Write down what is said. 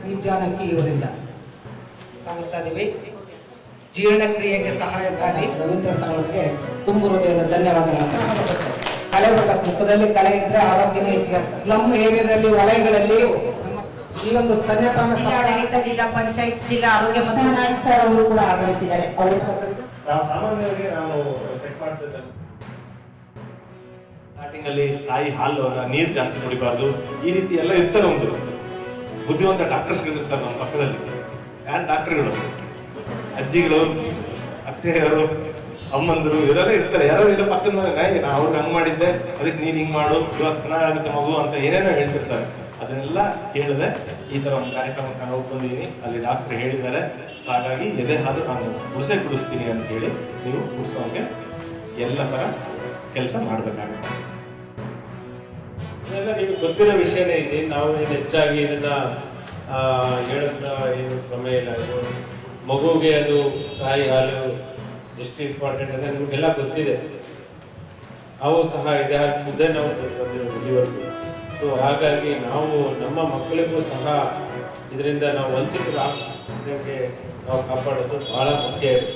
ಈ ಜಾನಕಿ ಇವರಿಂದ ಸಾಗಿಸ್ತಾ ಇದ್ದೀವಿ. ಜೀರ್ಣಕ್ರಿಯೆಗೆ ಸಹಾಯಕಾರಿ ರವೀಂದ್ರ ಸರ್ ಅವರಿಗೆ ತುಂಬ ಹೃದಯದ ಧನ್ಯವಾದಗಳನ್ನು ತಿಳಿಸುತ್ತೇವೆ. ಕಳೆ ಬಟ್ಟ ಮುಖದಲ್ಲಿ ಕಳೆ ಇದ್ರೆ ಆರೋಗ್ಯನೇ ಹೆಚ್ಚಿಗೆ. ಸ್ಲಮ್ ಏರಿಯಾದಲ್ಲಿ ವಲಯಗಳಲ್ಲಿ ಈ ಒಂದು ಸ್ತನ್ಯಪಾನ ಆಡಳಿತ ಜಿಲ್ಲಾ ಪಂಚಾಯತ್ ಜಿಲ್ಲಾ ಆರೋಗ್ಯ ಮತ್ತು ಸರ್ ಅವರು ಕೂಡ ಆಗಮಿಸಿದ್ದಾರೆ. ಸಾಮಾನ್ಯವಾಗಿ ನಾವು ಚೆಕ್ ಮಾಡ್ತಿದ್ದೆ ಸ್ಟಾರ್ಟಿಂಗ್ ಅಲ್ಲಿ ತಾಯಿ ಹಾಲು ನೀರು ಜಾಸ್ತಿ ಕುಡಿಬಾರ್ದು, ಈ ರೀತಿ ಎಲ್ಲ ಇರ್ತಾರೆ. ಒಂದು ಬುದ್ಧಿವಂತ ಡಾಕ್ಟರ್ಸ್ ಇರ್ತಾರೆ ನಮ್ಮ ಪಕ್ಕದಲ್ಲಿ. ಯಾರು ಡಾಕ್ಟರ್ಗಳು, ಅಜ್ಜಿಗಳು, ಅತ್ತೆಯವರು, ಅಮ್ಮಂದರು ಇವರೆಲ್ಲ ಇರ್ತಾರೆ. ಯಾರೋ ಇಲ್ಲ ಪಕ್ಕದ ನಾ ಅವ್ರಿಗೆ ಹಂಗ್ ಮಾಡಿದ್ದೆ, ಅದಕ್ಕೆ ನೀನ್ ಹಿಂಗ್ ಮಾಡು, ಇವಾಗ ಚೆನ್ನಾಗುತ್ತೆ ಮಗು ಅಂತ ಏನೇನೋ ಹೇಳ್ತಿರ್ತಾರೆ. ಅದನ್ನೆಲ್ಲ ಕೇಳಿದೆ ಈ ತರ ಒಂದು ಕಾರ್ಯಕ್ರಮಕ್ಕೆ ನಾನು ಹೋಗಿ ಬಂದಿದ್ದೀನಿ. ಅಲ್ಲಿ ಡಾಕ್ಟರ್ ಹೇಳಿದ್ದಾರೆ, ಹಾಗಾಗಿ ಎದೆ ಹಾಲು ನಾನು ಕುಡಿಸ್ತೀನಿ ಅಂತ ಹೇಳಿ ನೀವು ಕುಡಿಸೋಂಗೆ ಎಲ್ಲ ತರ ಕೆಲಸ ಮಾಡಬೇಕಾಗುತ್ತೆ. ಇದೆಲ್ಲ ನಿಮ್ಗೆ ಗೊತ್ತಿರೋ ವಿಷಯನೇ ಇದೆ. ನಾವು ಏನು ಹೆಚ್ಚಾಗಿ ಇದನ್ನ ಹೇಳೋದ್ರ ಏನು ಕ್ರಮ ಇಲ್ಲ. ಇದು ಮಗುವಿಗೆ ಅದು ತಾಯಿ ಹಾಲು ಎಷ್ಟು ಇಂಪಾರ್ಟೆಂಟ್ ಅಂತ ನಿಮಗೆಲ್ಲ ಗೊತ್ತಿದೆ. ನಾವು ಸಹ ಇದೆ ಮುದ್ದೆ ನಾವು ಬಂದಿರೋದು ಇಲ್ಲಿವರೆಗೂ. ಸೊ ಹಾಗಾಗಿ ನಾವು ನಮ್ಮ ಮಕ್ಕಳಿಗೂ ಸಹ ಇದರಿಂದ ನಾವು ವಂಚಿತರಾಗದಂಗೆ ನಾವು ಕಾಪಾಡೋದು ಬಹಳ ಮುಖ್ಯ ಇದೆ.